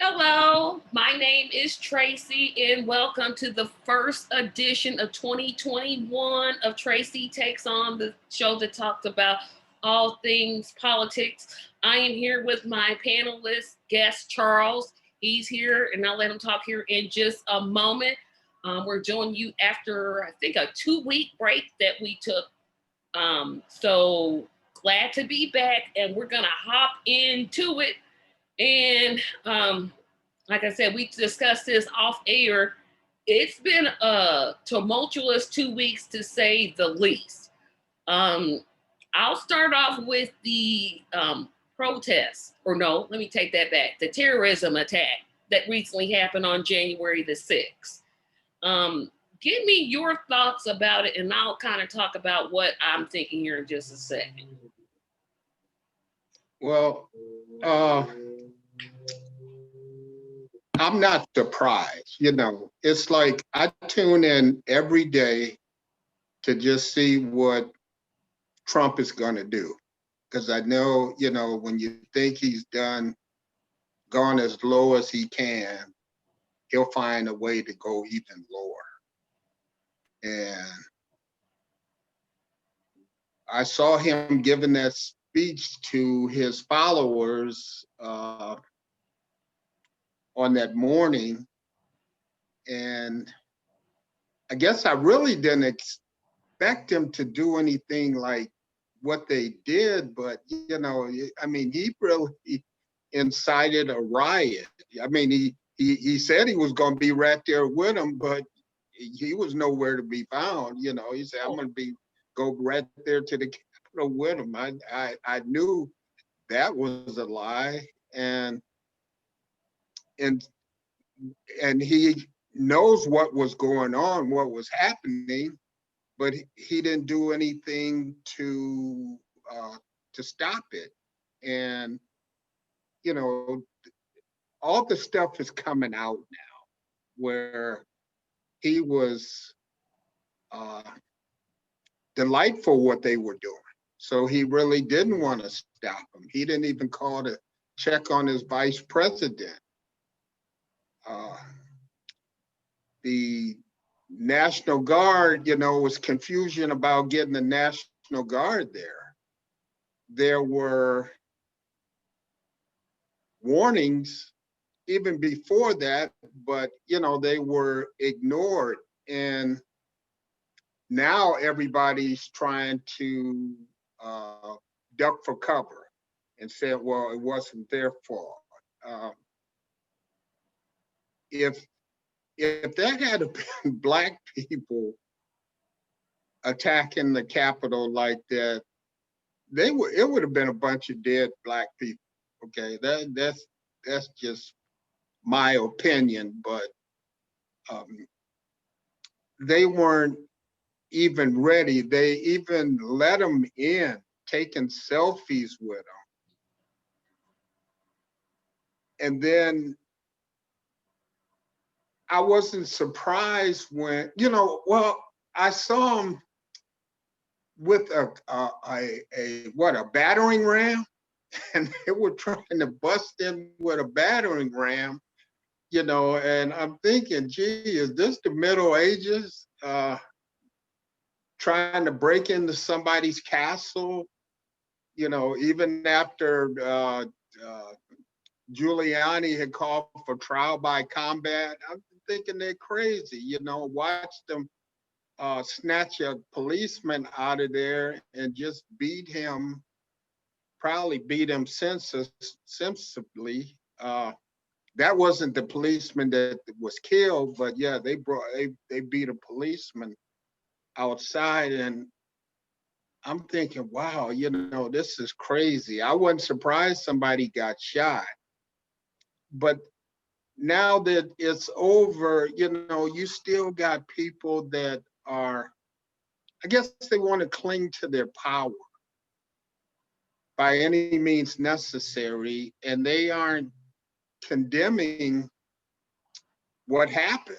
Hello, my name is Tracy, and welcome to the first edition of 2021 of Tracy Takes On, the show that talks about all things politics. I am here with my panelist guest, Charles. He's here, and I'll let him talk here in just a moment. We're joining you after, I think, a 2 week break that we took. So glad to be back, and we're going to hop into it. And like I said, we discussed this off air. It's been a tumultuous 2 weeks to say the least. Um, I'll start off with the protests, or no, let me take that back. The terrorism attack that recently happened on January the 6th. Give me your thoughts about it, and I'll kind of talk about what I'm thinking here in just a second. Well, I'm not surprised. It's like I tune in every day to just see what Trump is going to do. Because I know, when you think he's gone as low as he can, he'll find a way to go even lower. And I saw him giving that speech to his followers on that morning. And I guess I really didn't expect him to do anything like what they did, but I mean, he really incited a riot. I mean, he said he was going to be right there with him, but he was nowhere to be found. He said, "I'm going to go right there to the Capitol with him." I knew that was a lie, and and he knows what was going on, what was happening, but he didn't do anything to stop it. And all the stuff is coming out now, where he was delightful what they were doing. So he really didn't want to stop them. He didn't even call to check on his vice president. The National Guard, was confusion about getting the National Guard there. There were warnings even before that, but they were ignored. And now everybody's trying to duck for cover and say, well, it wasn't their fault. If that had been Black people attacking the Capitol like that, it would have been a bunch of dead Black people. Okay, that's just my opinion, but they weren't even ready. They even let them in, taking selfies with them. And then I wasn't surprised when, I saw him with a battering ram, and they were trying to bust him with a battering ram, and I'm thinking, gee, is this the Middle Ages? Trying to break into somebody's castle, even after Giuliani had called for trial by combat. I'm thinking they're crazy, watch them snatch a policeman out of there and just probably beat him sensibly. That wasn't the policeman that was killed, but yeah, they beat a policeman outside, and I'm thinking, wow, this is crazy. I wasn't surprised somebody got shot. But now that it's over, you still got people that are, I guess they want to cling to their power by any means necessary, and they aren't condemning what happened.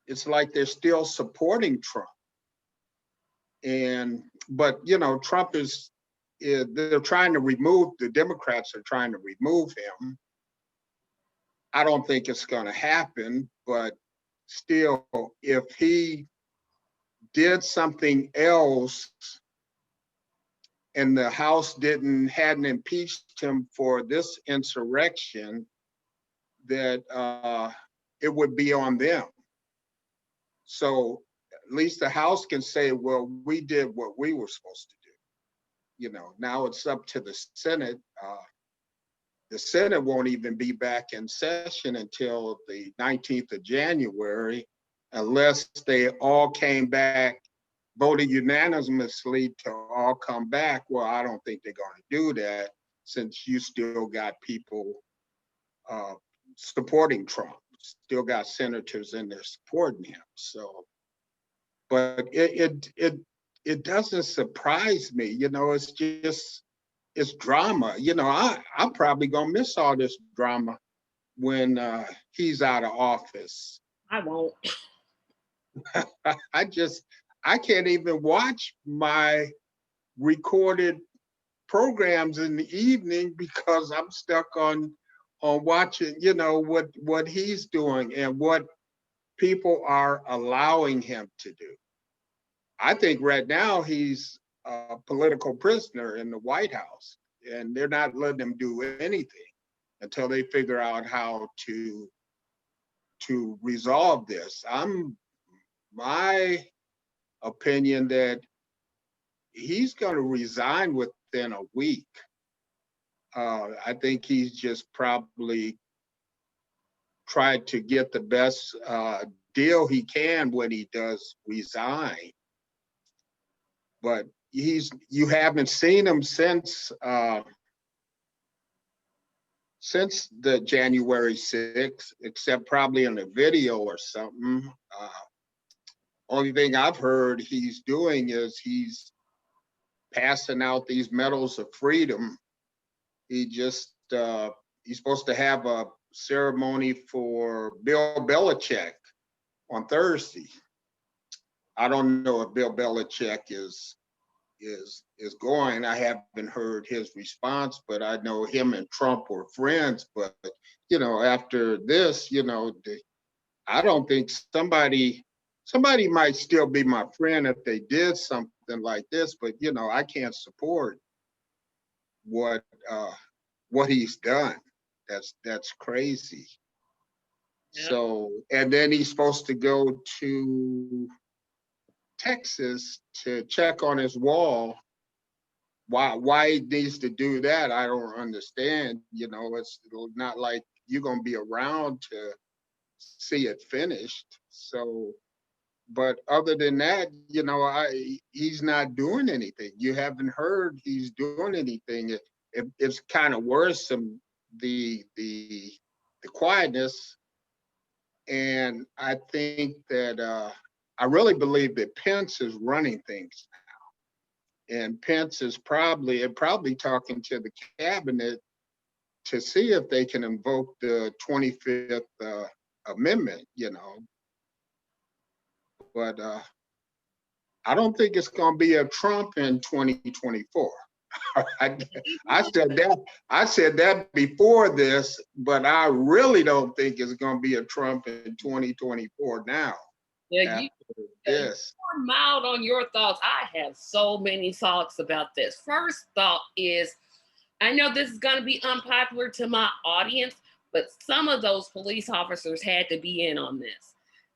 It's like they're still supporting Trump. But Trump is they're trying to remove, the Democrats are trying to remove him. I don't think it's going to happen, but still, if he did something else and the House hadn't impeached him for this insurrection, that it would be on them. So at least the House can say, well, we did what we were supposed to do. You know, now it's up to the Senate. The Senate won't even be back in session until the 19th of January, unless they all came back, voted unanimously to all come back. Well, I don't think they're going to do that, since you still got people supporting Trump, still got senators in there supporting him. So, but it doesn't surprise me. You know, it's just, it's drama. You know, I'm probably gonna miss all this drama when he's out of office. I won't. I can't even watch my recorded programs in the evening because I'm stuck on watching, you know, what he's doing and what people are allowing him to do. I think right now he's a political prisoner in the White House, and they're not letting him do anything until they figure out how to resolve this. My opinion that he's going to resign within a week. I think he's just probably tried to get the best deal he can when he does resign. But you haven't seen him since the January 6th, except probably in a video or something. Only thing I've heard he's doing is he's passing out these medals of freedom. He's supposed to have a ceremony for Bill Belichick on Thursday. I don't know if Bill Belichick is going. I haven't heard his response, but I know him and Trump were friends. But you know, after this, you know, I don't think somebody might still be my friend if they did something like this. But you know, I can't support what he's done. That's crazy. Yeah. So, and then he's supposed to go to Texas to check on his wall. Why he needs to do that, I don't understand. You know, it's not like you're gonna be around to see it finished. So, but other than that, you know, he's not doing anything. You haven't heard he's doing anything. It's kind of worrisome, the quietness. And I think that I really believe that Pence is running things, and Pence is probably talking to the cabinet to see if they can invoke the 25th Amendment, you know. But I don't think it's going to be a Trump in 2024. I, I said that before this, but I really don't think it's going to be a Trump in 2024 now. Yeah, Yes. You're mild on your thoughts. I have so many thoughts about this. First thought is, I know this is going to be unpopular to my audience, but some of those police officers had to be in on this.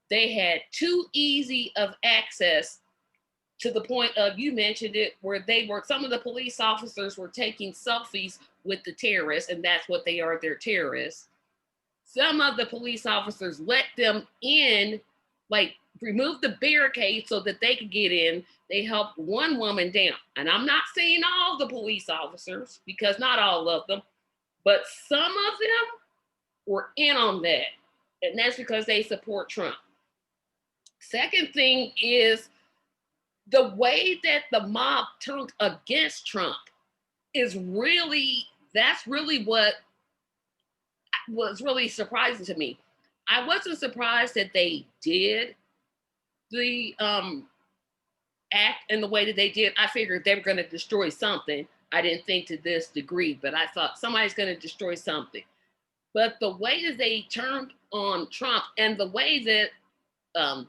They had too easy of access, to the point of, you mentioned it, where some of the police officers were taking selfies with the terrorists, and that's what they are, they're terrorists. Some of the police officers let them in, like remove the barricade so that they could get in. They helped one woman down. And I'm not saying all the police officers, because not all of them, but some of them were in on that. And that's because they support Trump. Second thing is, the way that the mob turned against Trump that's really what was really surprising to me. I wasn't surprised that they did the act in the way that they did. I figured they were going to destroy something, I didn't think to this degree, but I thought somebody's going to destroy something. But the way that they turned on Trump and the way that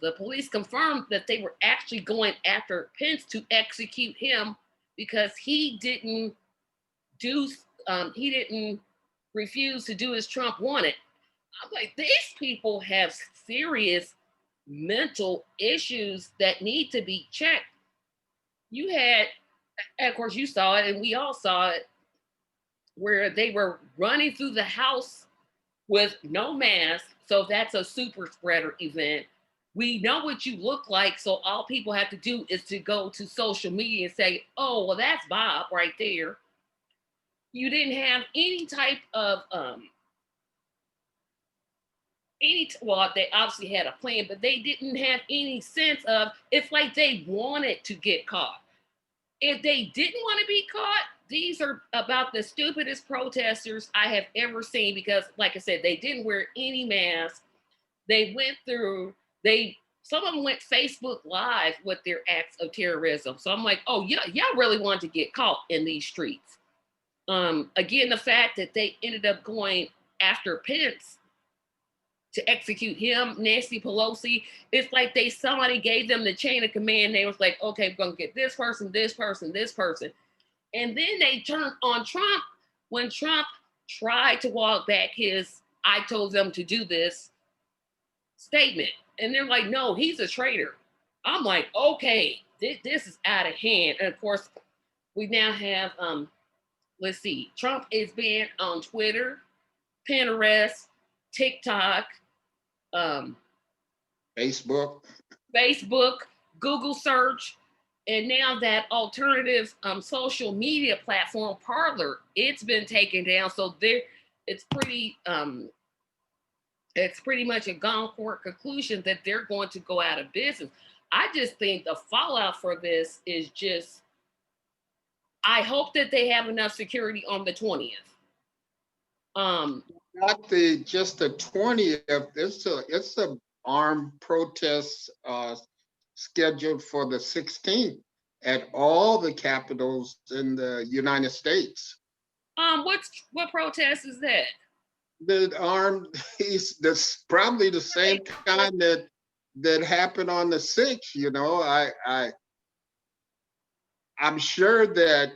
the police confirmed that they were actually going after Pence to execute him because do he didn't refuse to do as Trump wanted. I'm like, these people have serious mental issues that need to be checked. You had, of course, you saw it, and we all saw it, where they were running through the house with no mask. So that's a super spreader event. We know what you look like. So all people have to do is to go to social media and say, oh, well, that's Bob right there. You didn't have any type of well, they obviously had a plan, but they didn't have any sense of, it's like they wanted to get caught. If they didn't want to be caught, these are about the stupidest protesters I have ever seen because, like I said, they didn't wear any mask. They went through, some of them went Facebook Live with their acts of terrorism. So I'm like, oh, yeah, y'all really wanted to get caught in these streets. Again, the fact that they ended up going after Pence to execute him, Nancy Pelosi, it's like somebody gave them the chain of command. They was like, okay, we're gonna get this person, this person, this person. And then they turned on Trump when Trump tried to walk back his I told them to do this statement. And they're like, no, he's a traitor. I'm like, okay, this is out of hand. And of course, we now have let's see, Trump is banned on Twitter, Pinterest, TikTok, um, Facebook. Facebook, Google search, and now that alternative social media platform, Parlor, it's been taken down. So there, it's pretty it's pretty much a gone for conclusion that they're going to go out of business. I just think the fallout for this is just, I hope that they have enough security on the 20th. Not just the 20th. It's a armed protest scheduled for the 16th at all the capitals in the United States. What protest is that? The armed, this probably the same kind that happened on the 6th. I'm sure that,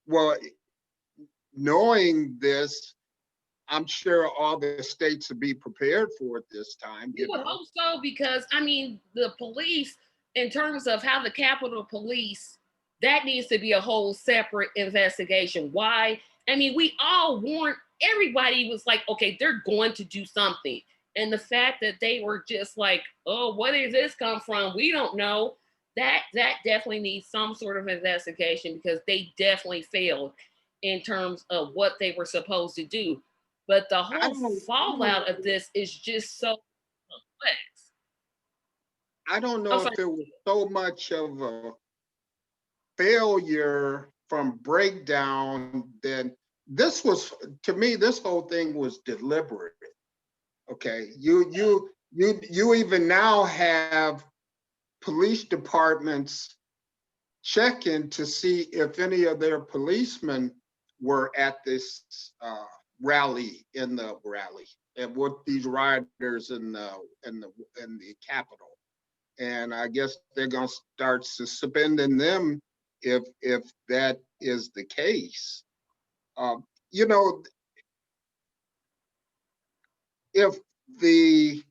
well, knowing this, I'm sure all the states will be prepared for it this time. You would hope so, because I mean, the police, in terms of how the Capitol Police, that needs to be a whole separate investigation. Why? I mean, we all warned, everybody was like, okay, they're going to do something. And the fact that they were just like, oh, where did this come from? We don't know. That definitely needs some sort of investigation, because they definitely failed in terms of what they were supposed to do. But the whole fallout of this is just so complex. I don't know if it was so much of a failure from breakdown than this was. To me, this whole thing was deliberate. Okay, you even now have police departments checking to see if any of their policemen were at this rally and with these rioters in the Capitol. And I guess they're going to start suspending them if that is the case. You know, if the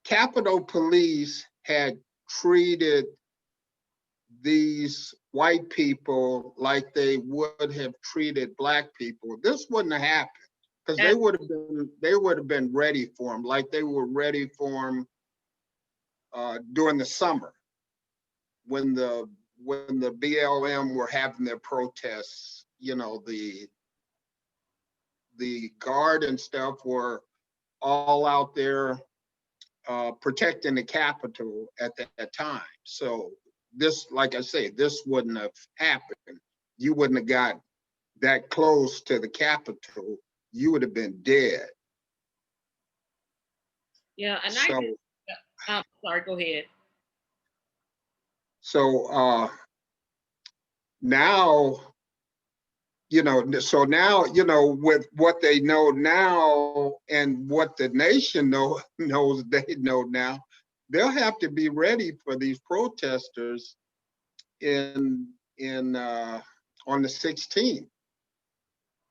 Capitol Police had treated these white people like they would have treated black people, this wouldn't have happened, because they would have been ready for them, like they were ready for them during the summer when the BLM were having their protests. The guard and stuff were all out there protecting the Capitol at that time. So this, like I say, this wouldn't have happened. You wouldn't have got that close to the Capitol. You would have been dead. Yeah, and I'm sorry, go ahead. So now So now, with what they know now and what the nation knows they know now, they'll have to be ready for these protesters in on the 16th.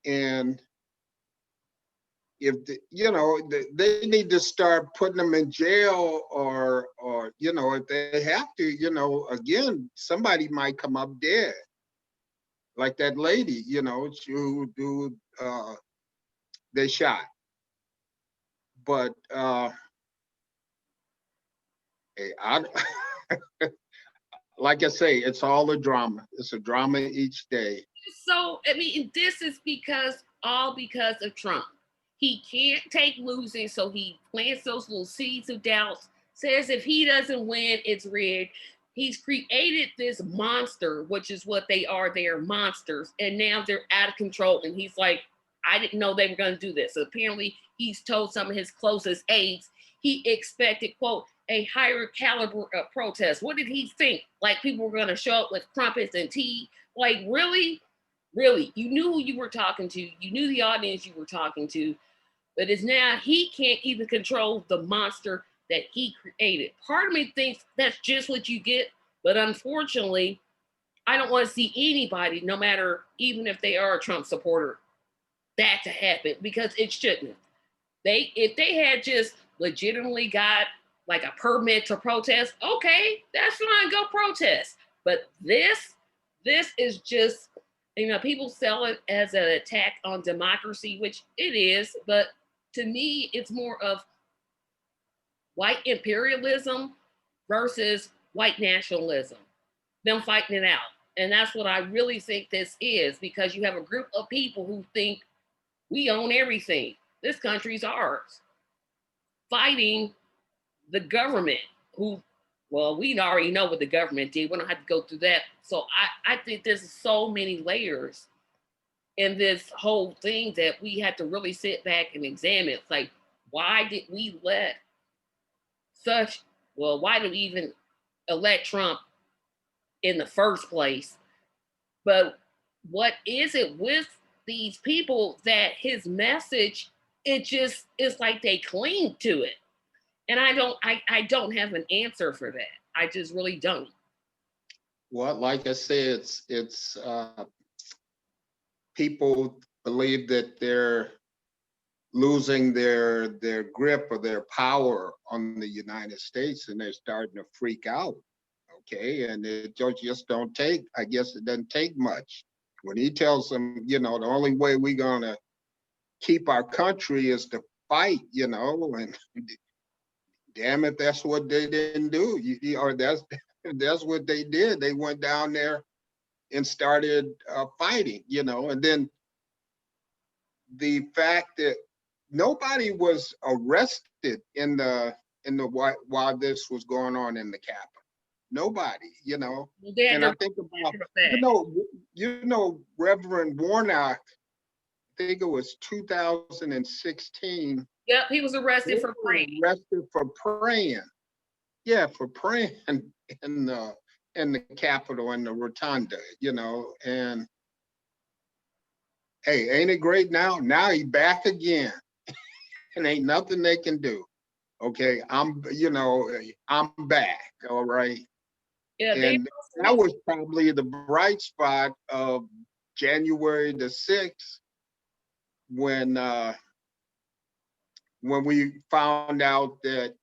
And if they need to start putting them in jail, or if they have to, again, somebody might come up dead, like that lady, who they shot. But hey, like I say, it's all a drama. It's a drama each day. So, I mean, this is all because of Trump. He can't take losing, so he plants those little seeds of doubt, says if he doesn't win, it's rigged. He's created this monster, which is what they are. They are monsters. And now they're out of control. And he's like, I didn't know they were going to do this. So apparently, he's told some of his closest aides he expected, quote, a higher caliber of protest. What did he think? Like people were going to show up with crumpets and tea? Like, really? Really, you knew who you were talking to, you knew the audience you were talking to, but it's now he can't even control the monster that he created. Part of me thinks that's just what you get, but unfortunately, I don't want to see anybody, no matter even if they are a Trump supporter, that to happen, because it shouldn't. If they had just legitimately got like a permit to protest, okay, that's fine, go protest. But this is just, people sell it as an attack on democracy, which it is, but to me, it's more of white imperialism versus white nationalism, them fighting it out. And that's what I really think this is, because you have a group of people who think we own everything. This country's ours, fighting the government, who, well, we already know what the government did. We don't have to go through that. So I think there's so many layers in this whole thing that we have to really sit back and examine. It's like, why did we let why did we even elect Trump in the first place? But what is it with these people that his message, it just, it's like they cling to it. And I don't have an answer for that. I just really don't. Well, like I said, it's people believe that they're losing their grip or their power on the United States, and they're starting to freak out. Okay, and it just don't take. I guess it doesn't take much. When he tells them, the only way we're gonna keep our country is to fight, and damn it, that's what they didn't do. Or that's what they did. They went down there and started fighting, and then the fact that nobody was arrested while this was going on in the Capitol. Nobody, And I think about, Reverend Warnock. I think it was 2016. Yep, he was arrested for praying. Arrested for praying. Yeah, for praying in the Capitol, in the rotunda, and hey, ain't it great now? Now he back again, and ain't nothing they can do. Okay, I'm back. All right, Yeah, and that was probably the bright spot of January the 6th, when we found out that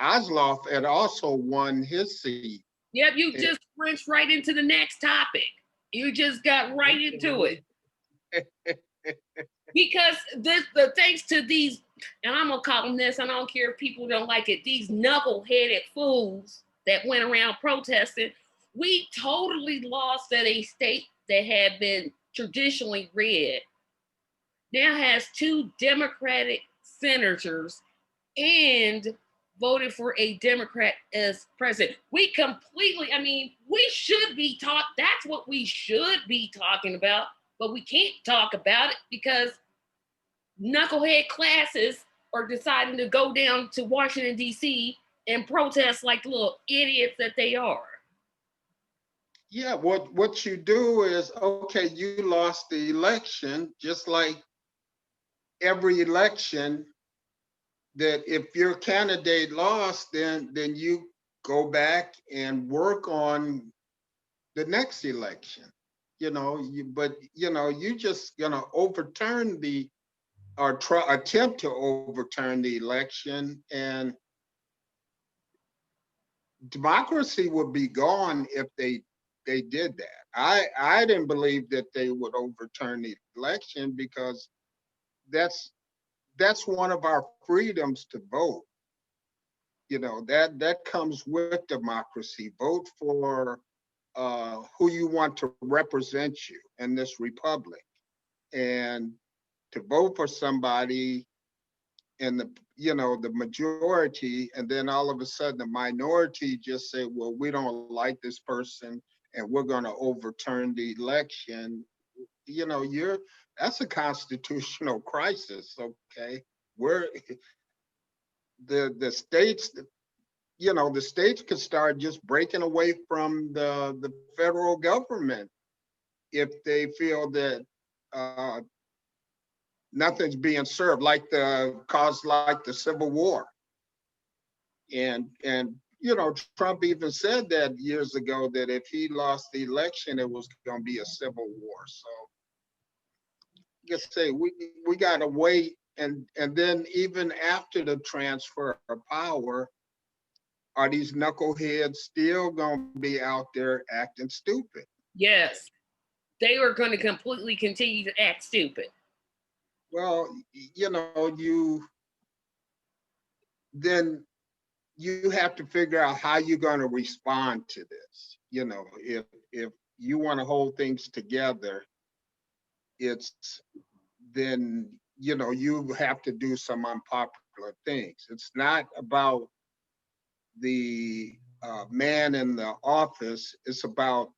Osloff had also won his seat. Yep, you just went right into the next topic. You just got right into it. Because thanks to these, and I'm gonna call them this, I don't care if people don't like it, these knuckle-headed fools that went around protesting, we totally lost at a state that had been traditionally red. Now has 2 Democratic senators and voted for a Democrat as president. We should be that's what we should be talking about, but we can't talk about it because knucklehead classes are deciding to go down to Washington, D.C. and protest like little idiots that they are. Yeah, what you do is, okay, you lost the election, just like every election, that if your candidate lost, then you go back and work on the next election. But you just gonna overturn the or try attempt to overturn the election, and democracy would be gone if they did that. I didn't believe that they would overturn the election because that's that's one of our freedoms to vote. That comes with democracy. Vote for who you want to represent you in this republic, and to vote for somebody in the majority, and then all of a sudden the minority just say, well, we don't like this person and we're going to overturn the election. You're That's a constitutional crisis. Okay, where the states, the states could start just breaking away from the federal government if they feel that uh, nothing's being served, like the cause like the Civil War. And Trump even said that years ago, that if he lost the election, it was going to be a civil war. So like I say, we got to wait, and then even after the transfer of power, are these knuckleheads still going to be out there acting stupid? Yes, they are going to completely continue to act stupid. Well, you then you have to figure out how you're going to respond to this. If you want to hold things together, it's then you have to do some unpopular things. It's not about the man in the office. It's about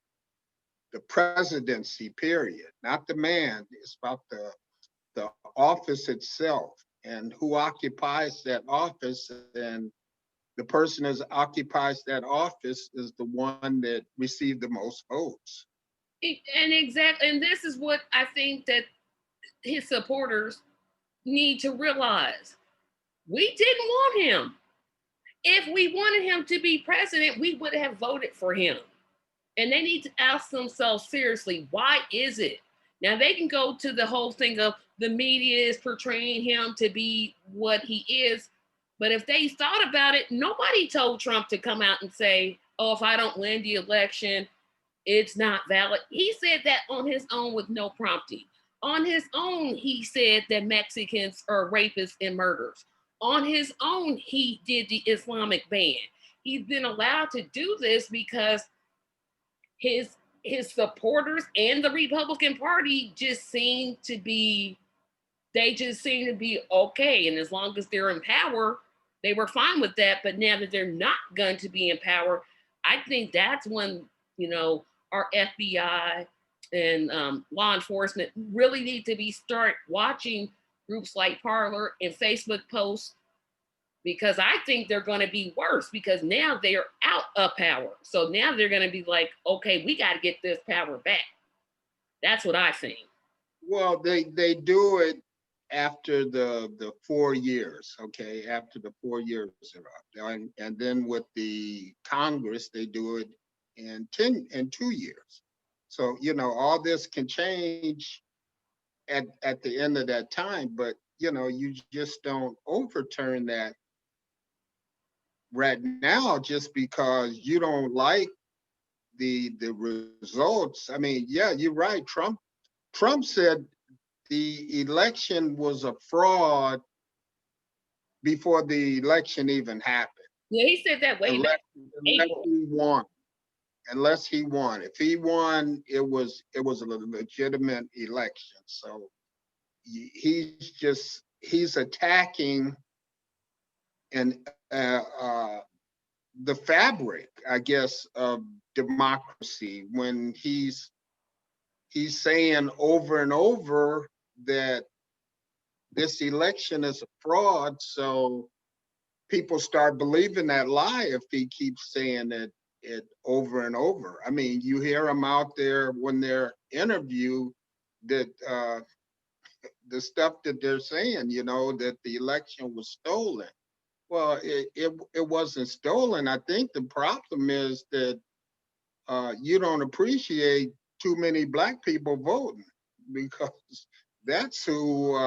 the presidency, period, not the man. It's about the office itself and who occupies that office. And the person that occupies that office is the one that received the most votes. And this is what I think that his supporters need to realize. We didn't want him. If we wanted him to be president, we would have voted for him. And they need to ask themselves seriously, why is it? Now they can go to the whole thing of the media is portraying him to be what he is. But if they thought about it, nobody told Trump to come out and say, oh, if I don't win the election, it's not valid. He said that on his own with no prompting. On his own, he said that Mexicans are rapists and murderers. On his own, he did the Islamic ban. He's been allowed to do this because his his supporters and the Republican Party just seem to be okay. And as long as they're in power, they were fine with that. But now that they're not going to be in power, I think that's when, our FBI and law enforcement really need to be start watching groups like Parler and Facebook posts, because I think they're going to be worse because now they're out of power. So now they're going to be like, okay, we got to get this power back. That's what I think. Well, they do it after the 4 years. Okay, after the 4 years are up, and then with the Congress, they do it in 2 years. So all this can change at the end of that time, but you just don't overturn that right now just because you don't like the results. I mean, yeah, you're right. Trump said the election was a fraud before the election even happened. Yeah, he said that way back Unless in unless April. he won. Unless he won. If he won, it was a legitimate election. So he's attacking and the fabric, I guess, of democracy when he's saying over and over that this election is a fraud. So people start believing that lie if he keeps saying that it over and over. I mean, you hear them out there when they're interviewed that the stuff that they're saying, that the election was stolen. Well, it wasn't stolen. I think the problem is that you don't appreciate too many black people voting because that's who,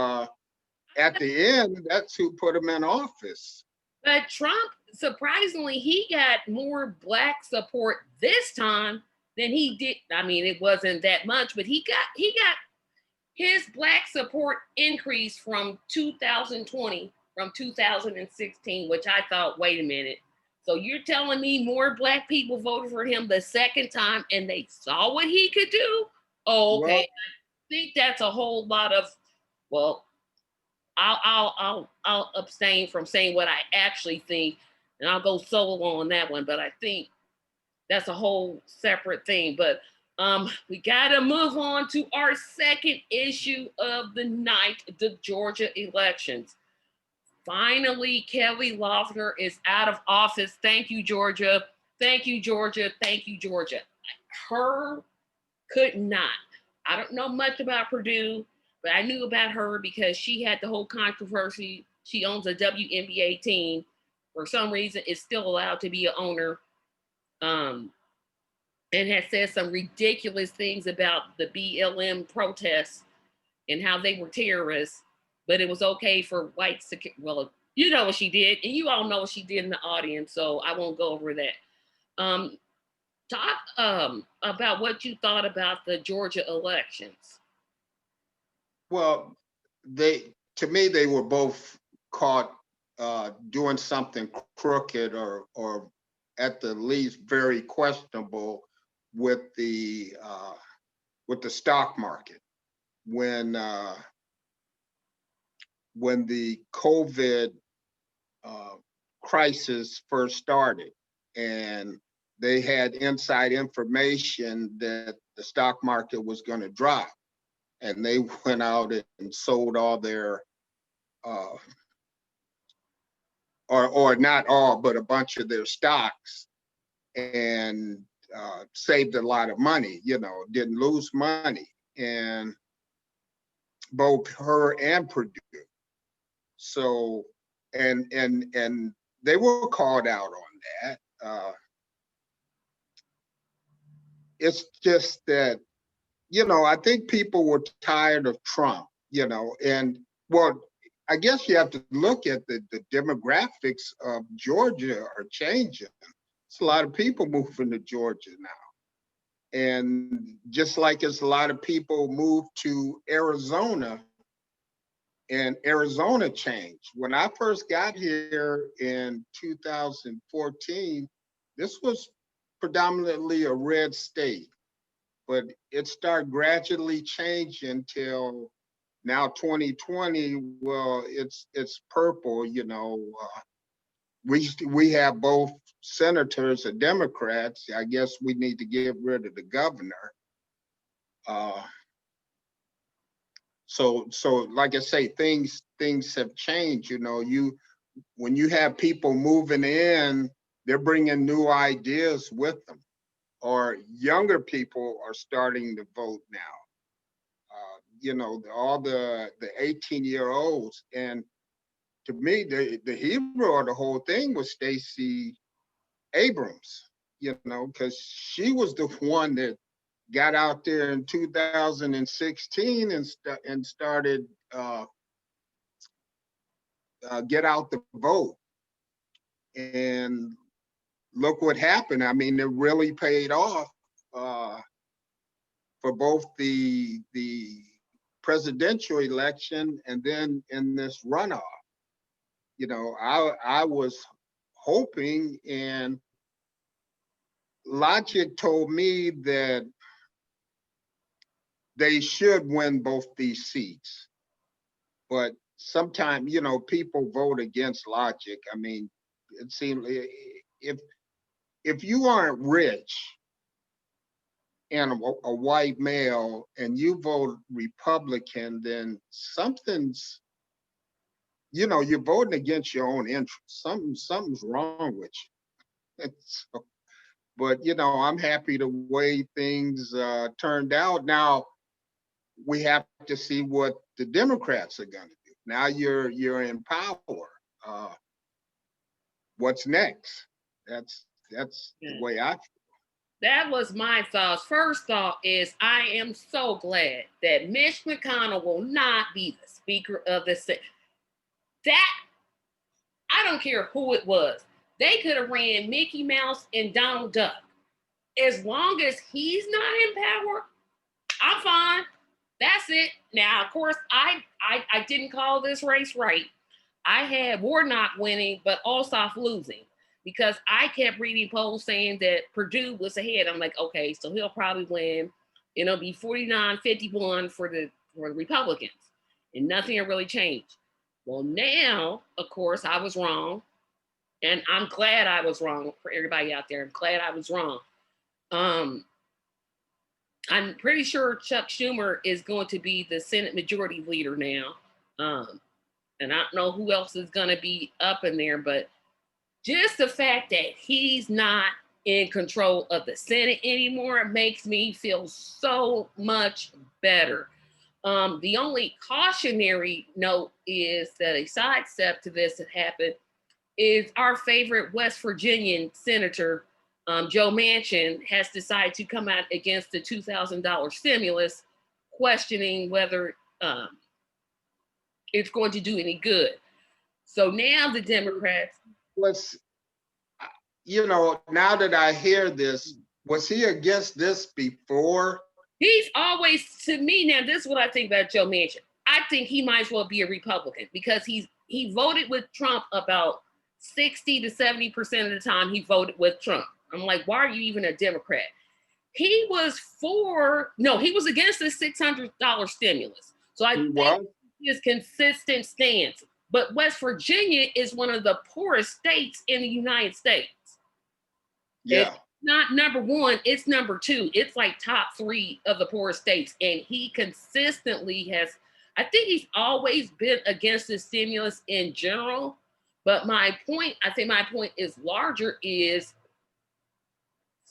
at the end, that's who put them in office. But Trump, surprisingly, he got more black support this time than he did. I mean, it wasn't that much, but he got his black support increased from 2020 from 2016, which I thought, wait a minute. So you're telling me more black people voted for him the second time and they saw what he could do? Oh, okay. Well, I think that's a whole lot of, well, I'll abstain from saying what I actually think, and I'll go solo on that one. But I think that's a whole separate thing. But we gotta move on to our second issue of the night: the Georgia elections. Finally, Kelly Loeffler is out of office. Thank you, Georgia. Thank you, Georgia. Thank you, Georgia. Her could not. I don't know much about Purdue, but I knew about her because she had the whole controversy. She owns a WNBA team. For some reason, it's still allowed to be an owner. Um, and has said some ridiculous things about the BLM protests and how they were terrorists, but it was okay for whites to, well, you know what she did, and you all know what she did in the audience, so I won't go over that. Um, Talk about what you thought about the Georgia elections. well, to me, they were both caught doing something crooked or at the least very questionable with the stock market when the COVID uh, crisis first started, and they had inside information that the stock market was going to drop, and they went out and sold all their uh, or not all, but a bunch of their stocks, and saved a lot of money. Didn't lose money, and both her and Purdue. So, and they were called out on that. It's just that, I think people were tired of Trump, and well, I guess you have to look at the demographics of Georgia are changing. It's a lot of people moving to Georgia now. And just like it's a lot of people move to Arizona, and Arizona changed. When I first got here in 2014, this was predominantly a red state, but it started gradually changing till now 2020. Well, it's purple. We have both senators are Democrats. I guess we need to get rid of the governor. Uh, so like I say, things have changed. When you have people moving in, they're bringing new ideas with them, or younger people are starting to vote now. All the 18-year-olds, and to me, the hero of the whole thing was Stacey Abrams. Because she was the one that got out there in 2016 and started get out the vote. And look what happened. I mean, it really paid off uh, for both the presidential election and then in this runoff. I was hoping, and logic told me that they should win both these seats. But sometimes, people vote against logic. I mean, it seems if you aren't rich and a white male and you vote Republican, then you're voting against your own interests. Something's wrong with you. But I'm happy the way things turned out. Now we have to see what the Democrats are going to do. Now you're in power. Uh, what's next? That's the Yeah. way I feel. That was my thoughts. First thought is I am so glad that Mitch McConnell will not be the Speaker of the Senate. That I don't care who it was. They could have ran Mickey Mouse and Donald Duck. As long as he's not in power, I'm fine. That's it. Now, of course, I didn't call this race right. I had Warnock winning, but Ossoff losing because I kept reading polls saying that Purdue was ahead. I'm like, okay, so he'll probably win. It'll be 49-51 for the Republicans, and nothing will really change. Well, now, of course, I was wrong, and I'm glad I was wrong for everybody out there. I'm glad I was wrong. Um, I'm pretty sure Chuck Schumer is going to be the Senate Majority Leader now. And I don't know who else is going to be up in there, but just the fact that he's not in control of the Senate anymore makes me feel so much better. The only cautionary note is that a sidestep to this that happened is our favorite West Virginian senator, Joe Manchin, has decided to come out against the $2,000 stimulus, questioning whether it's going to do any good. So now the Democrats. Was now that I hear this, was he against this before? He's always, to me now, this is what I think about Joe Manchin. I think he might as well be a Republican because he voted with Trump about 60 to 70% of the time he voted with Trump. I'm like, why are you even a Democrat? He was he was against the $600 stimulus. So I think his consistent stance. But West Virginia is one of the poorest states in the United States. Yeah. It's not number one, it's number two. It's like top three of the poorest states. And he consistently has, I think he's always been against the stimulus in general. But my point is larger is,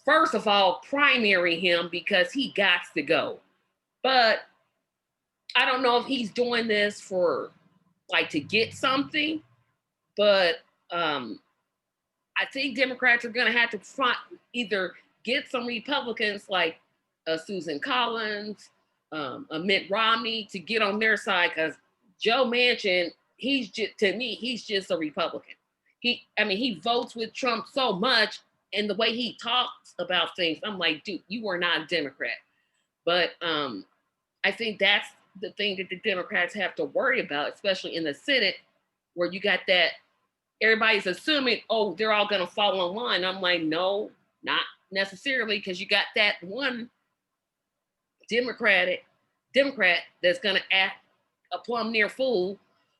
first of all, primary him because he got to go. But I don't know if he's doing this for like to get something, but I think Democrats are going to have to either get some Republicans like Susan Collins, a Mitt Romney to get on their side because Joe Manchin, he's just a Republican. He votes with Trump so much, and the way he talks about things, I'm like, dude, you are not a Democrat. But I think that's the thing that the Democrats have to worry about, especially in the Senate, where you got that everybody's assuming, oh, they're all going to fall in line. I'm like, no, not necessarily, because you got that one Democrat that's going to act a plumb near fool.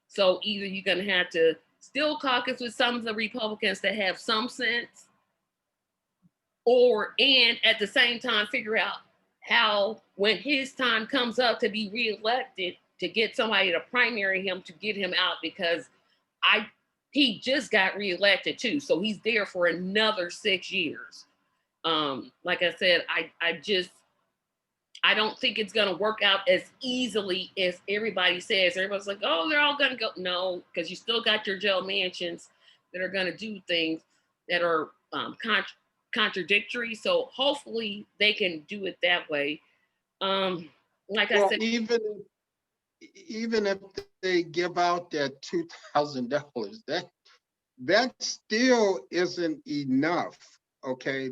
So either you're going to have to still caucus with some of the Republicans that have some sense, and at the same time figure out how, when his time comes up to be reelected, to get somebody to primary him to get him out, because he just got reelected too, so he's there for another 6 years. Like I said, I don't think it's going to work out as easily as everybody says. Everybody's like, oh, they're all going to go. No, because you still got your Joe Manchins that are going to do things that are contradictory. So hopefully they can do it that way. Like I said, even if they give out that $2,000, that still isn't enough. Okay,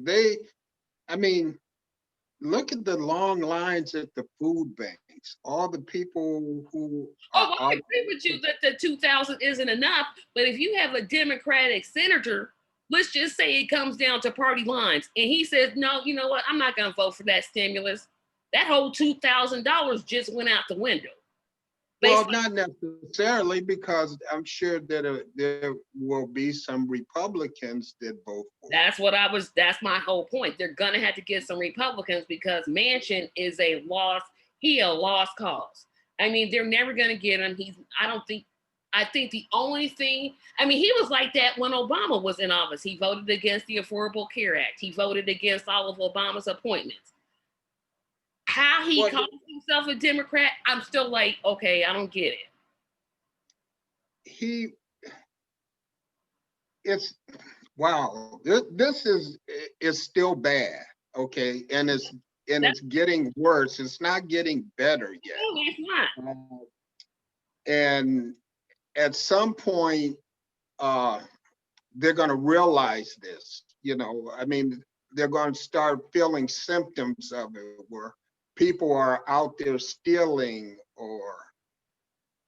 look at the long lines at the food banks. All the people who. I agree with you that the 2,000 isn't enough. But if you have a Democratic senator, let's just say it comes down to party lines, and he says, no, you know what? I'm not going to vote for that stimulus. That whole $2,000 just went out the window. Well, not necessarily, because I'm sure that there will be some Republicans that vote for it. That's my whole point. They're going to have to get some Republicans because Manchin is a lost cause. I mean, they're never going to get him. I I think the only thing, I mean, he was like that when Obama was in office. He voted against the Affordable Care Act. He voted against all of Obama's appointments. How he Well, calls himself a Democrat, I'm still like, okay, I don't get it. he it's wow. This is still bad. Okay, and That's it's getting worse. It's not getting better yet. no, it's not. Uh, and at some point, uh, they're going to realize this. I mean, they're going to start feeling symptoms of it, where people are out there stealing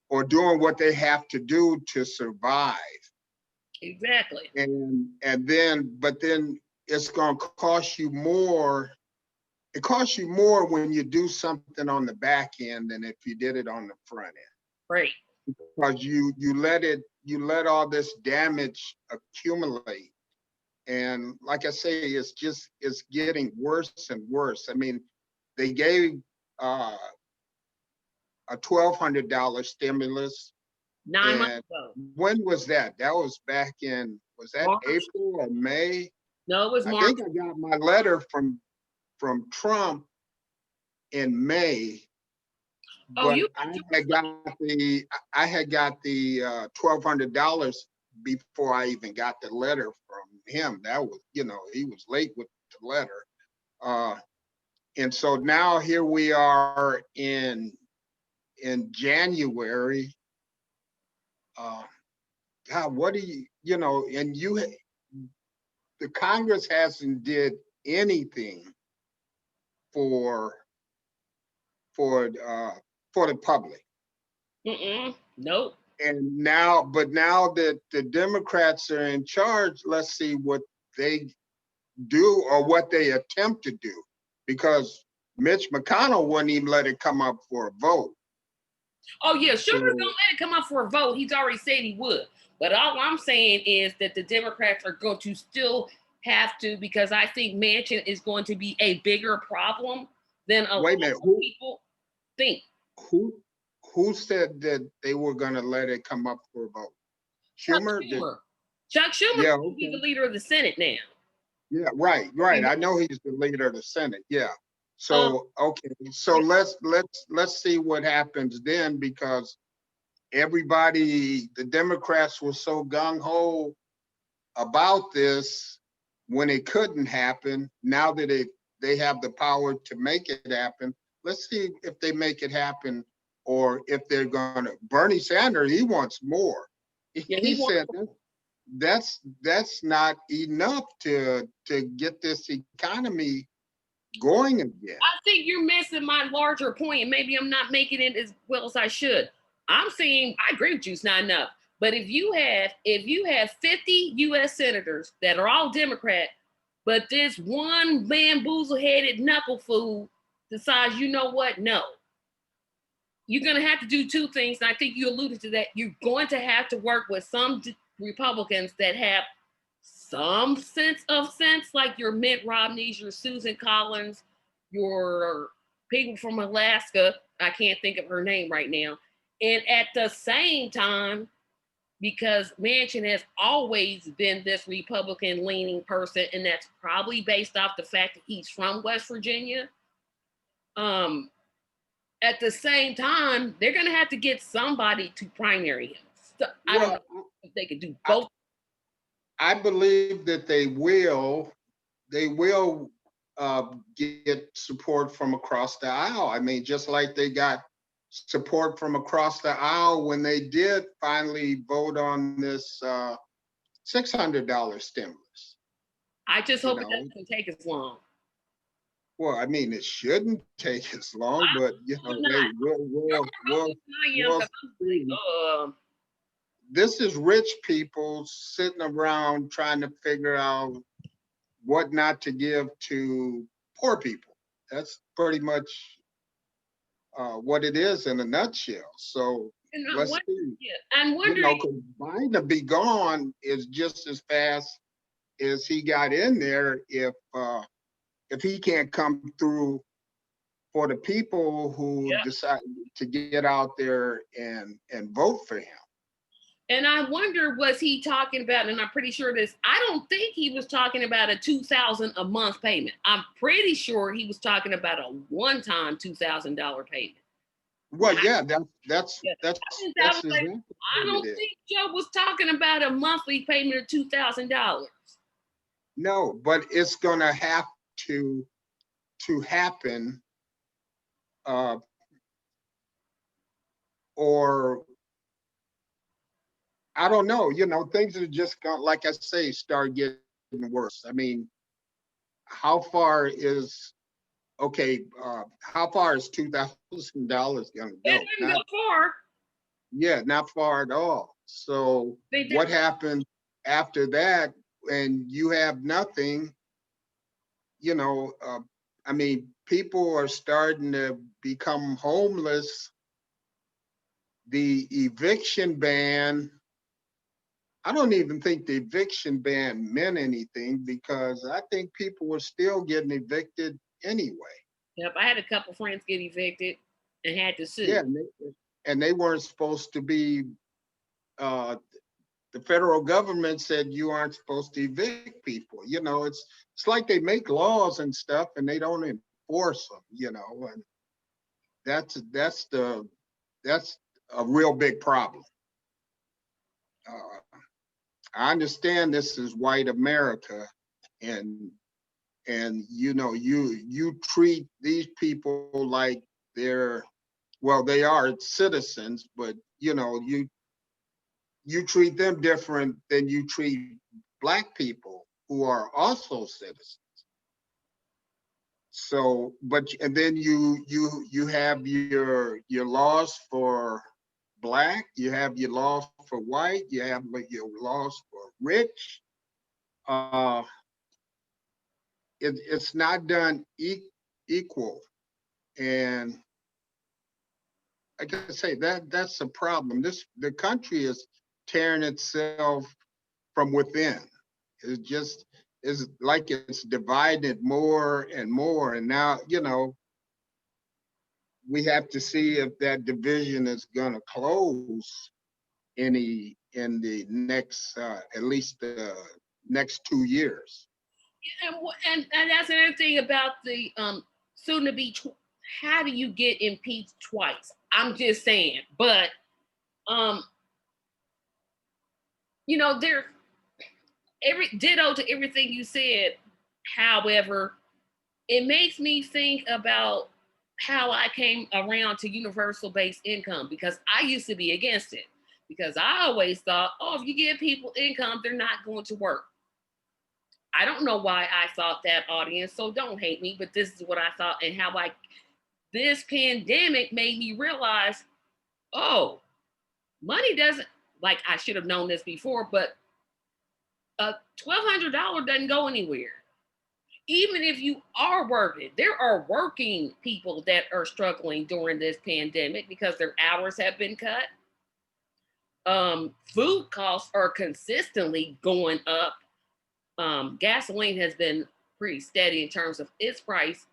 or doing what they have to do to survive. Exactly. But then it's going to cost you more. It costs you more when you do something on the back end than if you did it on the front end, Right. because you let all this damage accumulate. And like I say, it's getting worse and worse. I mean, they gave uh, a $1,200 stimulus. 9 months And ago. when was that? That was back in, was that March. April or May? No, it was I March. think I got my letter from Trump in May, Oh, but I had got the $1,200 before I even got the letter from him. That was, he was late with the letter. Uh, and so now here we are in January. Uh, God, what do and the Congress hasn't did anything for for uh, for the public. Nope. But now that the Democrats are in charge, let's see what they do or what they attempt to do, because Mitch McConnell wouldn't even let it come up for a vote. Oh yeah, Schumer's So gonna let it come up for a vote. He's already said he would. But all I'm saying is that the Democrats are going to still have to, because I think Manchin is going to be a bigger problem than a lot wait a minute, of people think. who who said that they were going to let it come up for a vote? Chuck Schumer did. Schumer. Chuck Schumer, Yeah, he's the okay. leader of the Senate now. Yeah, right. I know he's the leader of the Senate. Yeah. Um, So okay, so let's see what happens then, because the Democrats were so gung ho about this when it couldn't happen. Now that they have the power to make it happen, let's see if they make it happen, or if they're gonna. Bernie Sanders, he wants more. yeah, He said that's not enough to get this economy going again. I think you're missing my larger point, and maybe I'm not making it as well as I should. I'm saying I agree with you, it's not enough. But if you have 50 U.S. senators that are all Democrat, but this one bamboozle-headed knuckle fool decides, you know what? No, you're going to have to do two things. And I think you alluded to that. You're going to have to work with some Republicans that have some sense, like your Mitt Romneys, your Susan Collins, your people from Alaska. I can't think of her name right now. And at the same time, because Manchin has always been this Republican leaning person, and that's probably based off the fact that he's from West Virginia. Um, at the same time, they're going to have to get somebody to primary him. So, I don't Well, know if they could do I, both. I believe that they will get support from across the aisle. I mean, just like they got support from across the aisle when they did finally vote on this $600 stimulus. I just You hope it know, doesn't take as long. well, I mean, it shouldn't take as long, but I hope hey, not. I hope it's not young, we'll because I'm see. like, This is rich people sitting around trying to figure out what not to give to poor people. That's pretty much what it is in a nutshell. So and I'm let's wondering, see. yeah, I'm wondering. Because Biden to be gone is just as fast as he got in there, if he can't come through for the people who Yeah, decide to get out there and vote for him. And I wonder, was he talking about, and I'm pretty sure this, I don't think he was talking about a $2,000 a month payment. I'm pretty sure he was talking about a one-time $2,000 payment. Well, yeah, Yeah, I think that that's was as like, I interesting it don't is. think Joe was talking about a monthly payment of $2,000. No, but it's gonna have to happen, uh, or I don't know. Things are just going, like I say, start getting worse. I mean, how far is okay? How far is $2,000 gonna It go? didn't go far. Yeah, not far at all. So They what happens after that when you have nothing? You know, uh, I mean, people are starting to become homeless. The eviction ban, I don't even think the eviction ban meant anything because I think people were still getting evicted anyway. Yep, I had a couple friends get evicted and had to Yeah, sue. and they weren't supposed to be. Uh, the federal government said you aren't supposed to evict people. It's like they make laws and stuff and they don't enforce them. And that's a real big problem. Uh, I understand this is white America, and you treat these people like they're, well, they are citizens, but you treat them different than you treat black people who are also citizens. So, but and then you have your laws for black, you have your laws for white, you have your laws for rich. Uh, it's not done equal, and like I say, that's a problem. The country is tearing itself from within. It just is like it's divided more and more. And now, we have to see if that division is going to close in the next at least the next 2 years. And that's another thing about the soon to be. How do you get impeached twice? I'm just saying, but um, there every ditto to everything you said. However, it makes me think about how I came around to universal basic income because I used to be against it because I always thought, oh, if you give people income, they're not going to work. I don't know why I thought that, audience, so don't hate me, but this is what I thought and how this pandemic made me realize, oh, money doesn't, like I should have known this before, but $1,200 doesn't go anywhere. Even if you are working, there are working people that are struggling during this pandemic because their hours have been cut. Food costs are consistently going up. Gasoline has been pretty steady in terms of its price,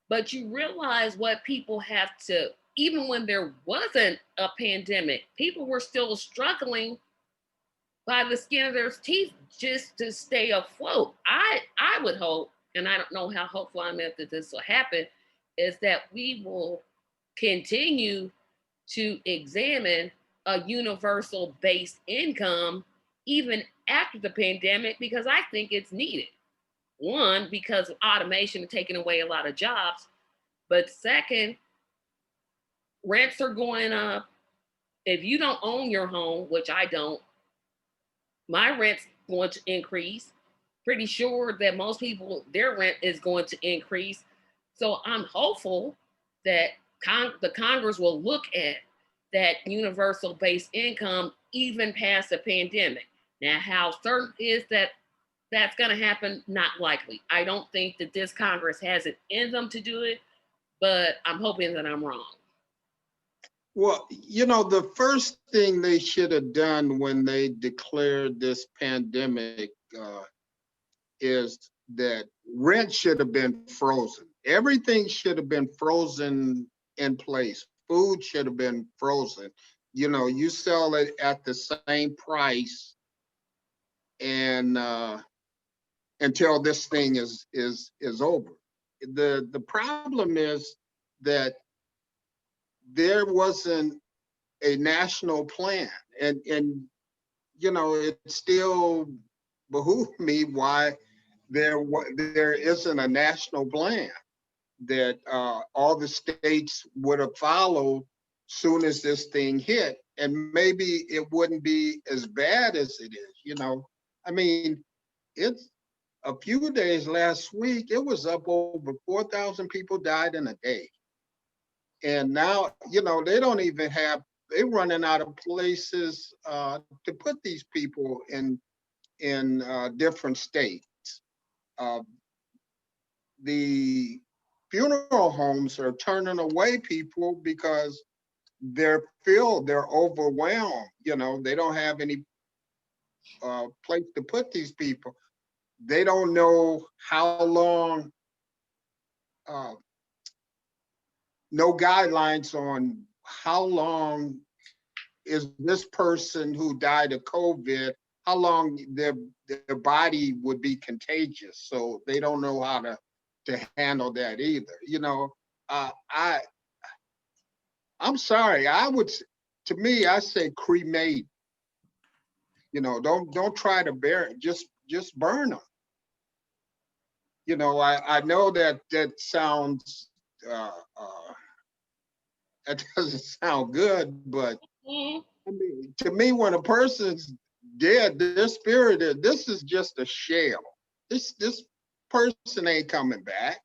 but you realize what people have to, even when there wasn't a pandemic, people were still struggling by the skin of their teeth just to stay afloat. I would hope, and I don't know how hopeful I'm at that this will happen, is that we will continue to examine a universal based income even after the pandemic because I think it's needed. One, because of automation taking away a lot of jobs, but second, rents are going up. If you don't own your home, which I don't, my rent's going to increase. Pretty sure that most people, their rent is going to increase. So I'm hopeful that the Congress will look at that universal base income even past the pandemic. Now, how certain is that that's going to happen? Not likely. I don't think that this Congress has it in them to do it, but I'm hoping that I'm wrong. Well, the first thing they should have done when they declared this pandemic is that rent should have been frozen. Everything should have been frozen in place. Food should have been frozen. You sell it at the same price, and until this thing is over. The problem is that there wasn't a national plan, and it still behooves me why there isn't a national plan that all the states would have followed soon as this thing hit, and maybe it wouldn't be as bad as it is. I mean, it's a few days last week, it was up over 4,000 people died in a day. And now, they don't even have, they're running out of places to put these people in different states. Uh, the funeral homes are turning away people because they're overwhelmed. They don't have any place to put these people. They don't know how long, uh, no guidelines on how long is this person who died of COVID, how long their body would be contagious. So they don't know how to handle that either. I'm sorry. To me, I say cremate. Don't try to bury it. Just burn them. I know that sounds that doesn't sound good, but I mean, to me, when a person's dead, their spirit is, this is just a shell. This person ain't coming back.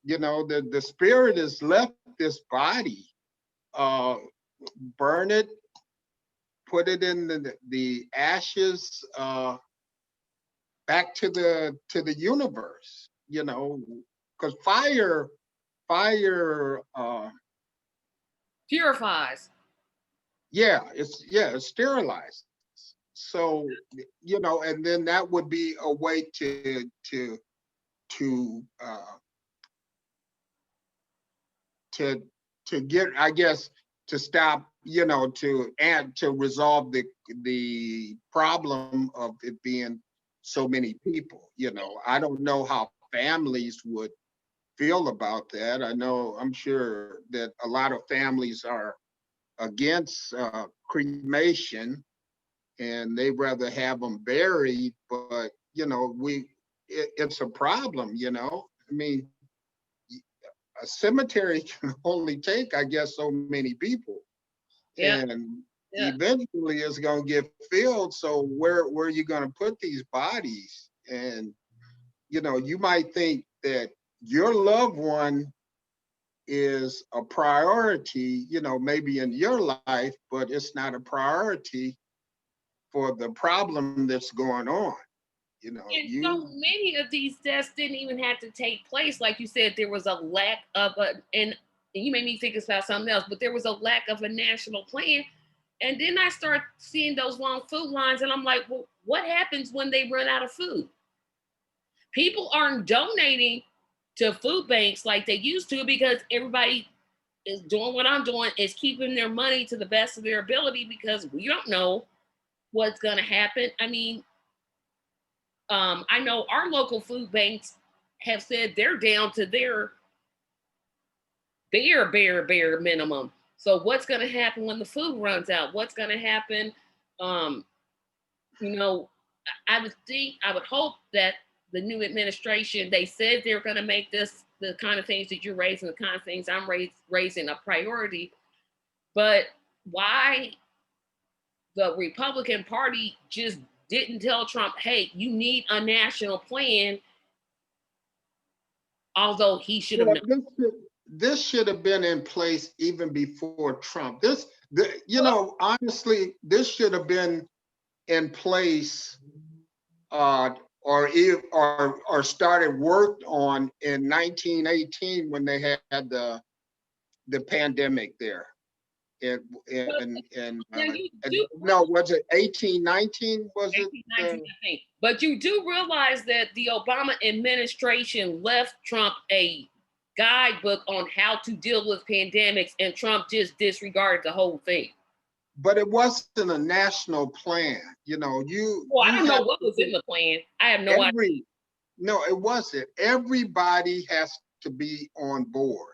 The spirit has left this body. Uh, Burn it, put it in the ashes, back to the universe. Because fire, Purifies. it's sterilized. So, and then that would be a way to to to get, I guess, to stop, to resolve the problem of it being so many people. I don't know how families would feel about that. I'm sure that a lot of families are against cremation, and they rather have them buried. But it's a problem. I mean, a cemetery can only take, I guess, so many people, Yeah. and Yeah. eventually it's going to get filled. So where are you going to put these bodies? And you might think that your loved one is a priority, maybe in your life, but it's not a priority for the problem that's going on. And so many of these deaths didn't even have to take place. Like you said, there was a lack of and you made me think about something else, but there was a lack of a national plan. And then I start seeing those long food lines, and I'm like, well, what happens when they run out of food? People aren't donating to food banks like they used to because everybody is doing what I'm doing, is keeping their money to the best of their ability because we don't know what's going to happen. I mean, I know our local food banks have said they're down to their bare minimum. So what's going to happen when the food runs out? What's going to happen? Um, you know, I would hope that the new administration, they said they're going to make this, the kind of things that you're raising, the kind of things I'm raising a priority. But why the Republican Party just didn't tell Trump, hey, you need a national plan, although he should have known. This should have been in place even before Trump. Honestly, this should have been in place, or started worked on in 1918 when they had the pandemic there. And no, was it 1819? Was it? 1819, I think. But you do realize that the Obama administration left Trump a guidebook on how to deal with pandemics, and Trump just disregarded the whole thing. but it wasn't a national plan. You know, Well, I you don't know have what to was in the plan. I have no idea. no, it wasn't. Everybody has to be on board.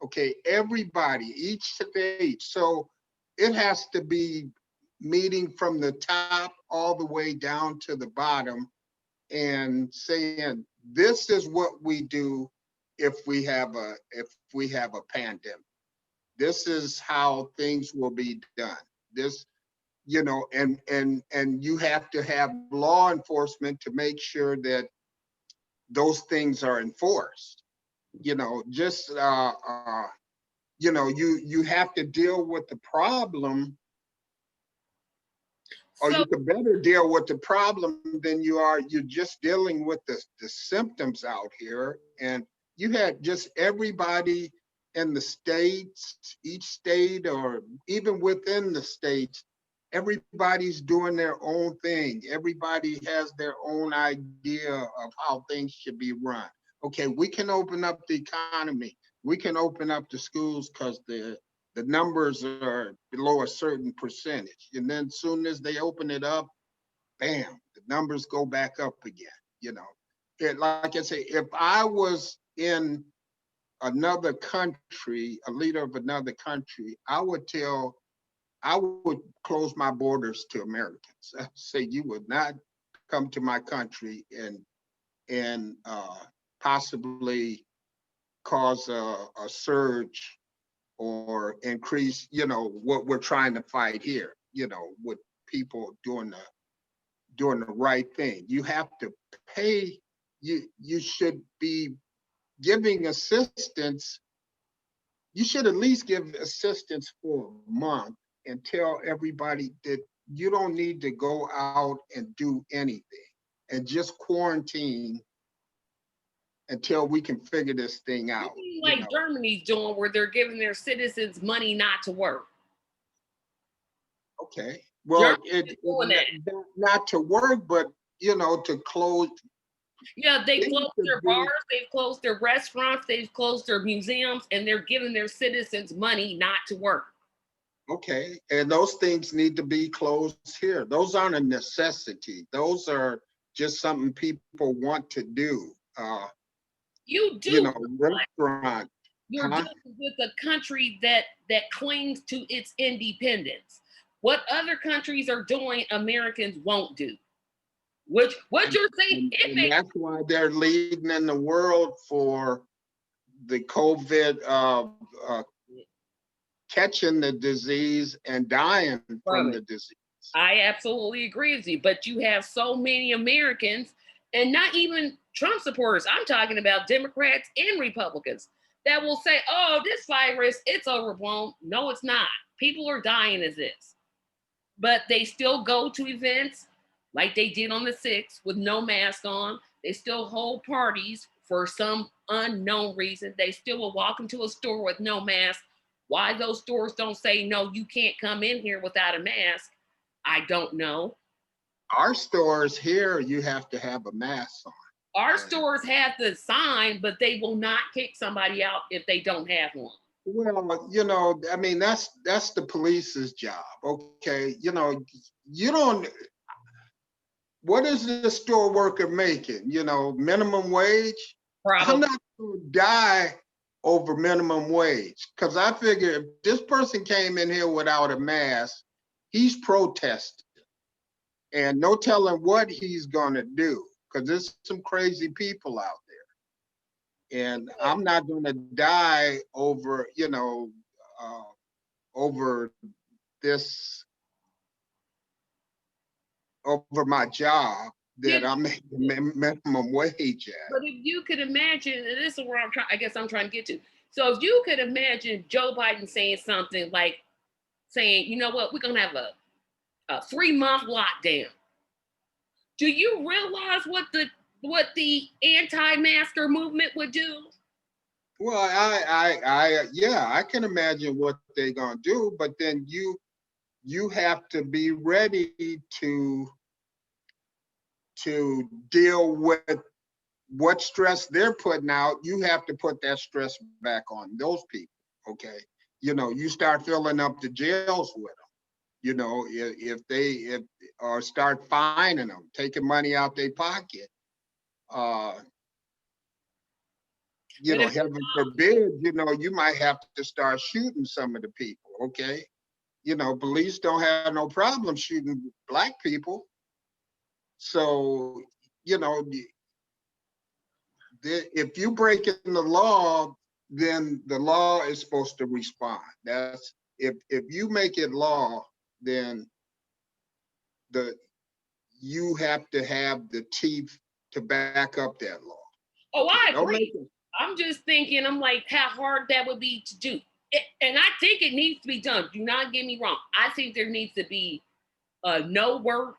Okay, everybody, each stage. So it has to be meeting from the top all the way down to the bottom and saying this is what we do if we have a pandemic. This is how things will be done. This, and you have to have law enforcement to make sure that those things are enforced. Just you have to deal with the problem, or So, you could better deal with the problem than you're just dealing with the symptoms out here. And you had just everybody in the states, each state, or even within the states, everybody's doing their own thing. Everybody has their own idea of how things should be run. Okay, we can open up the economy, we can open up the schools because the numbers are below a certain percentage. And then as soon as they open it up, bam, the numbers go back up again. You know, like I say, if I was in another country, a leader of another country, I would close my borders to Americans. I'd say you would not come to my country and possibly cause a surge or increase, what we're trying to fight here, with people doing the right thing. You have to pay, you should be giving assistance. You should at least give assistance for a month and tell everybody that you don't need to go out and do anything and just quarantine until we can figure this thing out. like Germany's doing, where they're giving their citizens money not to work. Okay. Well, Germany is doing that. not to work, but to close. Yeah, they've Things closed to their be bars, they've closed their restaurants, they've closed their museums, and they're giving their citizens money not to work. okay, and those things need to be closed here. Those aren't a necessity. Those are just something people want to do. You do Restaurant, you're huh? dealing with a country that clings to its independence. What other countries are doing, Americans won't do. Which what And, you're saying, and, it and makes that's why they're leading in the world for the COVID, catching the disease and dying from brother. the disease. I absolutely agree with you, but you have so many Americans, and not even Trump supporters. I'm talking about Democrats and Republicans that will say, "Oh, this virus, it's overblown." No, it's not. People are dying as this, but they still go to events like they did on the 6th with no mask on. They still hold parties for some unknown reason. They still will walk into a store with no mask. Why those stores don't say, no, you can't come in here without a mask, I don't know. Our stores here, you have to have a mask on. Our And stores have the sign, but they will not kick somebody out if they don't have one. well, I mean, that's the police's job. Okay, you don't. What is the store worker making? Minimum wage. I'm Probably. not going to die over minimum wage because I figure if this person came in here without a mask, he's protesting, and no telling what he's going to do because there's some crazy people out there, and I'm not going to die uh, over this, over my job You that I'm making minimum wage at. But if you could imagine, and this is where I guess I'm trying to get to. So if you could imagine Joe Biden saying something like saying, you know what, we're gonna have a 3-month lockdown. Do you realize what the anti-masker movement would do? Well, yeah, I can imagine what they're gonna do, but then you have to be ready to deal with what stress they're putting out. You have to put that stress back on those people. Okay, you start filling up the jails with them. if or start fining them, taking money out their pocket. Uh, But if heaven forbid, you might have to start shooting some of the people. Okay, police don't have no problem shooting black people. So, if you break in the law, then the law is supposed to respond. That's if you make it law, then the you have to have the teeth to back up that law. oh, Okay, I don't make agree. it. I'm just thinking, I'm like, how hard that would be to do. And I think it needs to be done. Do not get me wrong. I think there needs to be no work.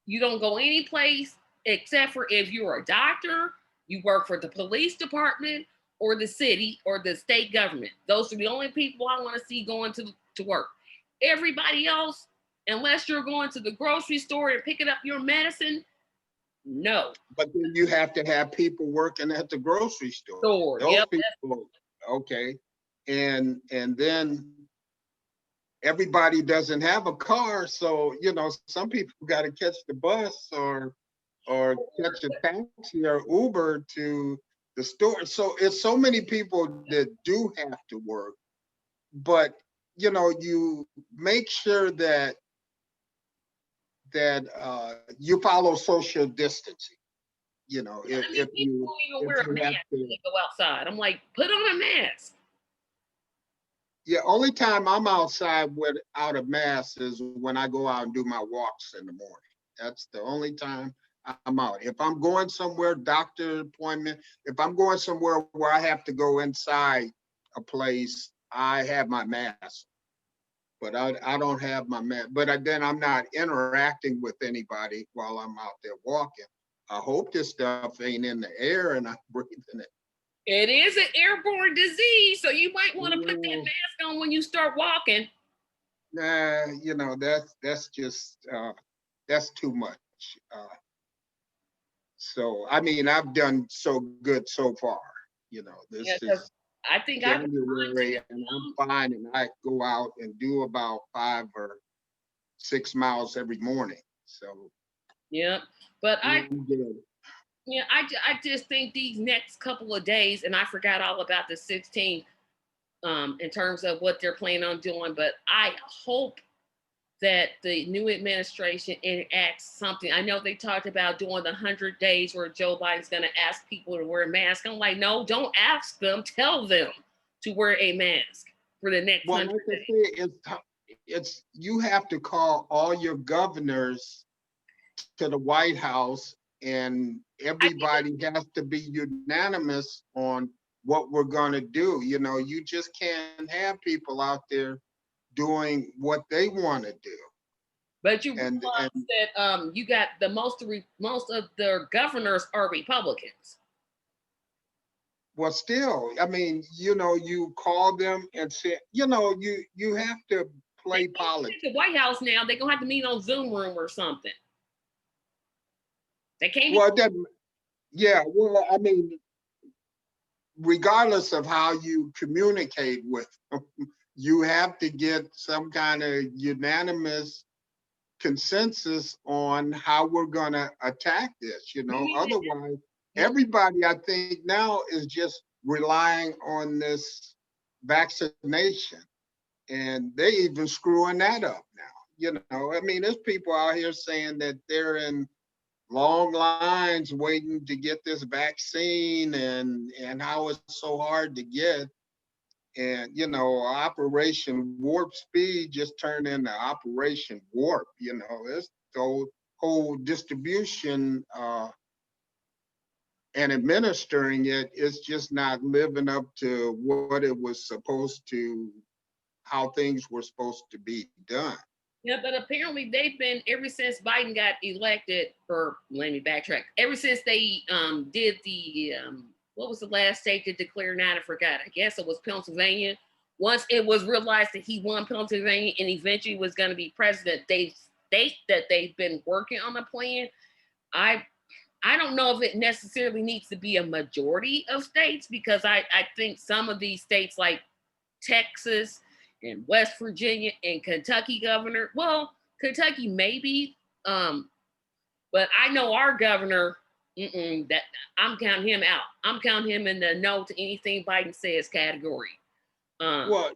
You don't go any place except for if you're a doctor, you work for the police department or the city or the state government. Those are the only people I want to see going to work. Everybody else, unless you're going to the grocery store and picking up your medicine, no. But then you have to have people working at the grocery store. Store. Those Yep. people, okay, and then everybody doesn't have a car, so some people got to catch the bus or catch a taxi or Uber to the store. So it's so many people that do have to work, but you make sure that you follow social distancing. I mean, people don't even wear if a you mask have when to. they go outside. I'm like, put on a mask. Yeah, only time I'm outside without a mask is when I go out and do my walks in the morning. That's the only time I'm out. If I'm going somewhere, doctor appointment, if I'm going somewhere where I have to go inside a place, I have my mask. But I don't have my mask. But then I'm not interacting with anybody while I'm out there walking. I hope this stuff ain't in the air and I'm breathing it. It is an airborne disease, so you might want to put that Ooh. mask on when you start walking. Nah, that's just that's too much. So I mean, I've done so good so far. Yeah, This because is I think I've been trying to January, get and I'm some. fine, and I go out and do about 5 or 6 miles every morning. So Yeah, but I'm good. I just think these next couple of days, and I forgot all about the 16th in terms of what they're planning on doing. But I hope that the new administration enacts something. I know they talked about doing the 100 days where Joe Biden's going to ask people to wear a mask. I'm like, no, don't ask them. Tell them to wear a mask for the next Well, 100 like I days. said, it's you have to call all your governors to the White House, and I think everybody has to be unanimous on what we're going to do. You just can't have people out there doing what they want to do. But you And realize that you got the most of their governors are Republicans. well, still, I mean, you call them and say, you have to They play can't politics. meet at the White House now. They're gonna have to meet on Zoom room or something. They can't be. Well, it doesn't, yeah, well, I mean, regardless of how you communicate with them, you have to get some kind of unanimous consensus on how we're going to attack this. Otherwise, everybody, I think, now is just relying on this vaccination, and they even screwing that up now. I mean, there's people out here saying that they're in long lines waiting to get this vaccine, and how it's so hard to get. And Operation Warp Speed just turned into Operation Warp. It's the whole distribution and administering it is just not living up to what it was supposed to, how things were supposed to be done. Yeah, but apparently they've been ever since Biden got elected, or let me backtrack. Ever since they did the what was the last state to declare now? I forgot. I guess it was Pennsylvania. Once it was realized that he won Pennsylvania and eventually was going to be president, they state that they've been working on a plan. I I don't know if it necessarily needs to be a majority of states because I think some of these states like Texas and West Virginia and Kentucky governor. Well, Kentucky maybe, but I know our governor. That I'm counting him out. I'm counting him in the no to anything Biden says category. Well,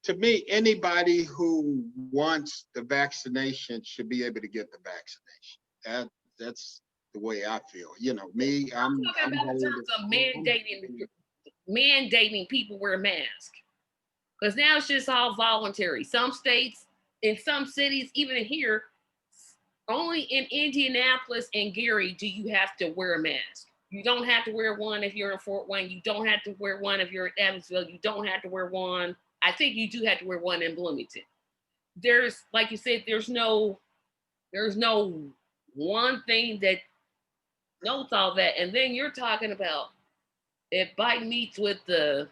to me, anybody who wants the vaccination should be able to get the vaccination. That's the way I feel. You know, me, I'm talking about in terms of mandating people wear masks. Because now it's just all voluntary. Some states, in some cities, even here, only in Indianapolis and Gary do you have to wear a mask. You don't have to wear one if you're in Fort Wayne. You don't have to wear one if you're in Evansville. You don't have to wear one. I think you do have to wear one in Bloomington. There's, like you said, there's no one thing that notes all that. And then you're talking about if Biden meets with the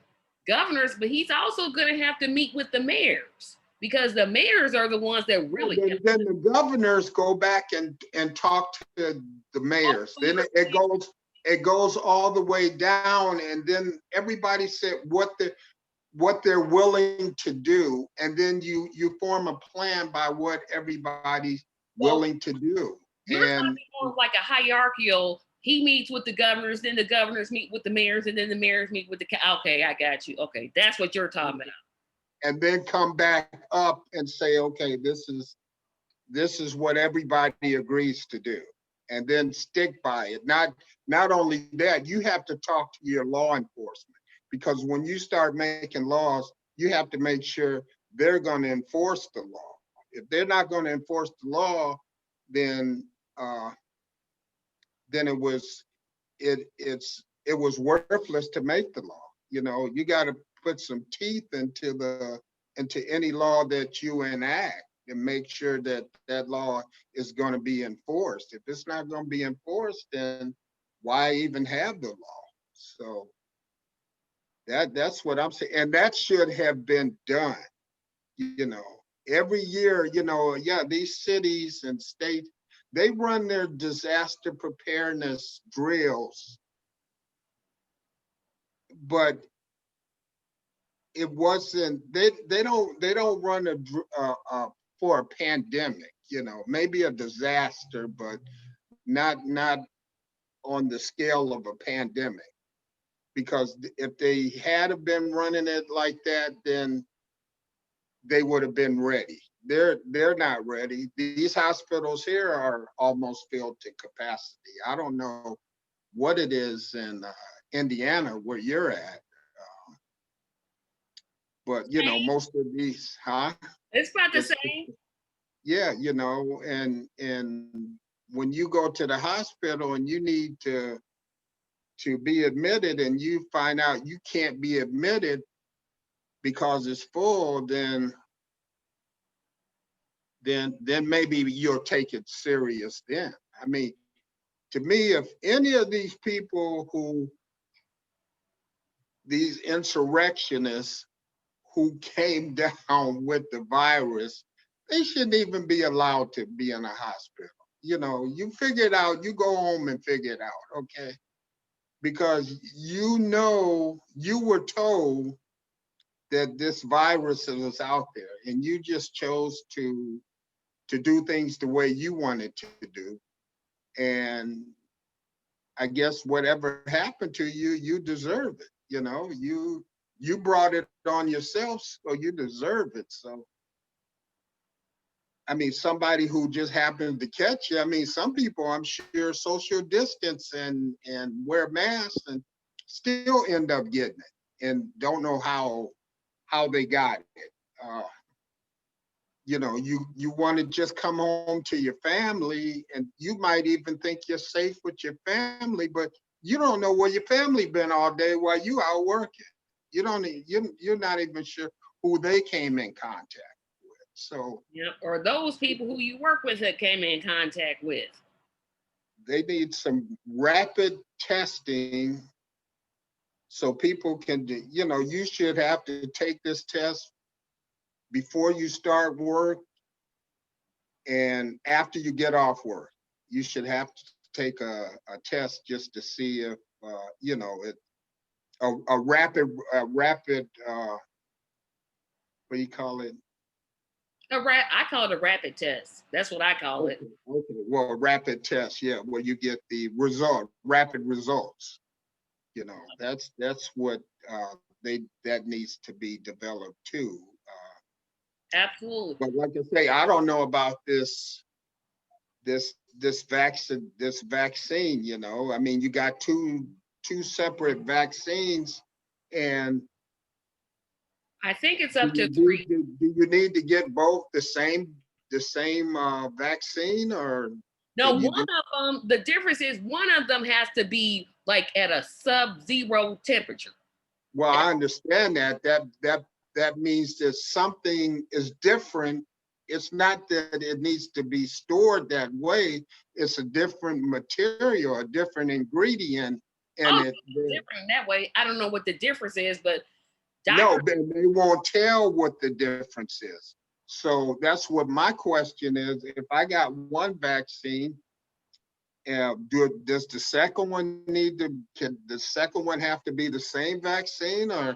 governors, but he's also going to have to meet with the mayors because the mayors are the ones that really. Then the governors go back and talk to the mayors. Then it goes all the way down, and then everybody said what they're willing to do, and then you form a plan by what everybody's willing to do. You're talking more like a hierarchical. He meets with the governors, then the governors meet with the mayors, and then the mayors meet with the. Okay, I got you. Okay, that's what you're talking about. And then come back up and say, okay, this is what everybody agrees to do, and then stick by it. Not only that, you have to talk to your law enforcement, because when you start making laws, you have to make sure they're going to enforce the law. If they're not going to enforce the law, then it was worthless to make the law. You know, you got to put some teeth into any law that you enact and make sure that that law is going to be enforced. If it's not going to be enforced, then why even have the law? So that's what I'm saying, and that should have been done. You know, every year, you know, yeah, these cities and states, they run their disaster preparedness drills, but it wasn't. They don't run for a pandemic. You know, maybe a disaster, but not on the scale of a pandemic. Because if they had been running it like that, then they would have been ready. They're not ready. These hospitals here are almost filled to capacity. I don't know what it is in Indiana where you're at, but you know, most of these, It's about the same. Yeah, you know, and when you go to the hospital and you need to be admitted, and you find out you can't be admitted because it's full, then maybe you'll take it serious then. I mean, to me, if any of these people these insurrectionists who came down with the virus, they shouldn't even be allowed to be in a hospital. You know, you figure it out, you go home and figure it out, okay? Because you know, you were told that this virus was out there, and you just chose to do things the way you wanted to do. And I guess whatever happened to you, you deserve it. You know, you brought it on yourself, so you deserve it. So, I mean, somebody who just happens to catch you, I mean, some people, I'm sure, social distance and wear masks and still end up getting it and don't know how they got it. You know, you want to just come home to your family, and you might even think you're safe with your family, but you don't know where your family been all day while you out working. You don't, you're not even sure who they came in contact with. So yeah, or those people who you work with that came in contact with. They need some rapid testing so people can, you know, you should have to take this test before you start work and after you get off work. You should have to take a test just to see if, you know, a rapid what do you call it? I call it a rapid test. That's what I call it. Okay, okay. Well, a rapid test, yeah, where you get the rapid results. You know, that's what that needs to be developed too. Absolutely. But like I say, I don't know about this vaccine. You know, I mean, you got two separate vaccines, and I think it's do up to you need 3. to, do you need to get both the same vaccine, or No, can you one do? of them, the difference is one of them has to be like at a sub-zero temperature. Well, I understand that. That means that something is different. It's not that it needs to be stored that way. It's a different material, a different ingredient in Oh, it. different in that way. I don't know what the difference is, but No, doctor, they won't tell what the difference is. So that's what my question is. If I got one vaccine, does the second one can the second one have to be the same vaccine, or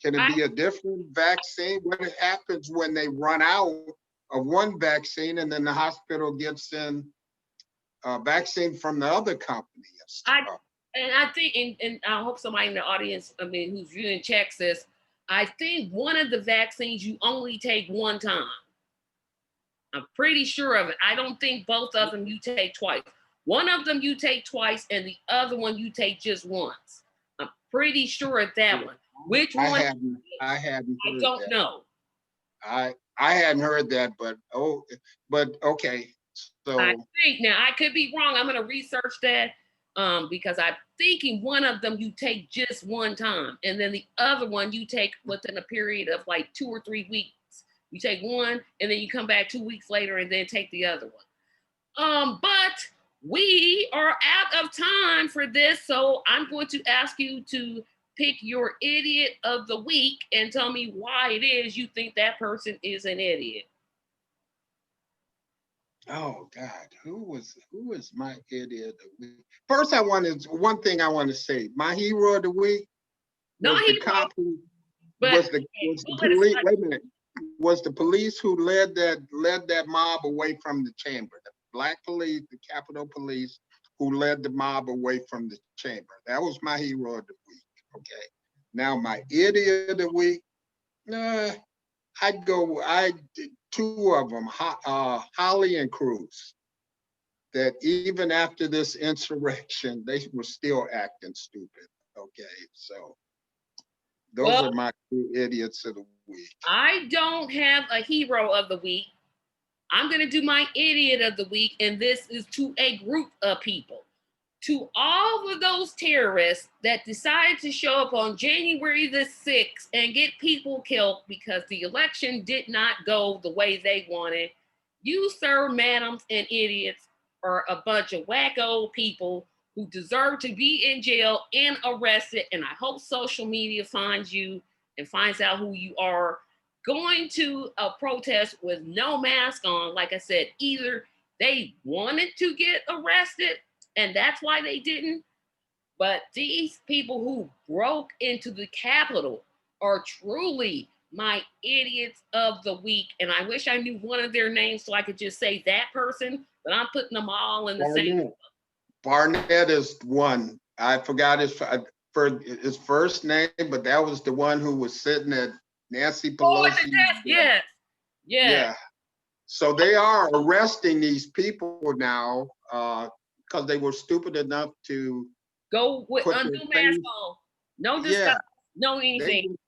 can it I be a different vaccine? What happens when they run out of one vaccine and then the hospital gets in a vaccine from the other company and I stuff? and I think and I hope somebody in the audience, I mean, who's viewing checks this. I think one of the vaccines you only take one time. I'm pretty sure of it. I don't think both of them you take twice. One of them you take twice, and the other one you take just once. I'm pretty sure of that one. Which I one? hadn't I hadn't I heard don't that. know. I hadn't heard that, but okay. I So think now I could be wrong. I'm going to research that because I'm thinking one of them you take just one time, and then the other one you take within a period of like 2 or 3 weeks. You take one, and then you come back 2 weeks later, and then take the other one. But we are out of time for this, so I'm going to ask you to pick your idiot of the week and tell me why it is you think that person is an idiot. oh God, who is my idiot of the week? First, one thing I want to say. My hero of the week No, was the he won't. cop who But okay, was the we'll let it police. slide. Wait a minute, was the police who led that mob away from the chamber. The black police, the Capitol Police, who led the mob away from the chamber. That was my hero of the week. Okay. Now my idiot of the week. Nah, I two of them, Holly and Cruz. That even after this insurrection, they were still acting stupid. Okay, so those Well, are my two idiots of the week. I don't have a hero of the week. I'm going to do my idiot of the week, and this is to a group of people. To all of those terrorists that decided to show up on January the 6th and get people killed because the election did not go the way they wanted, you, sir, madams, and idiots are a bunch of wacko people who deserve to be in jail and arrested. And I hope social media finds you and finds out who you are. Going to a protest with no mask on, like I said, either they wanted to get arrested and that's why they didn't. But these people who broke into the Capitol are truly my idiots of the week. And I wish I knew one of their names so I could just say that person, but I'm putting them all in the same. Barnett. Barnett is one. I forgot his first name, but that was the one who was sitting at Nancy Oh, at the Pelosi's desk, desk. yes. Yes. Yeah. So they are arresting these people now because they were stupid enough to Go with put their undo mask face. on. No Yeah, disguise, no they anything. just,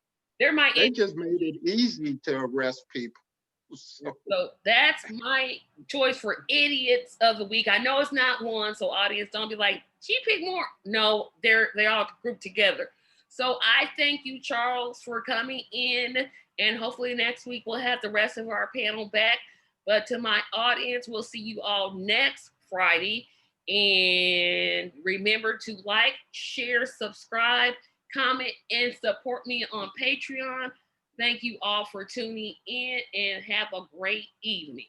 They're my they idiots. just made it easy to arrest people. So, So that's my choice for idiots of the week. I know it's not one, so audience don't be like, she picked more. No, they're all grouped together. So I thank you, Charles, for coming in, and hopefully next week we'll have the rest of our panel back. But to my audience, we'll see you all next Friday. And remember to like, share, subscribe, comment, and support me on Patreon. Thank you all for tuning in and have a great evening.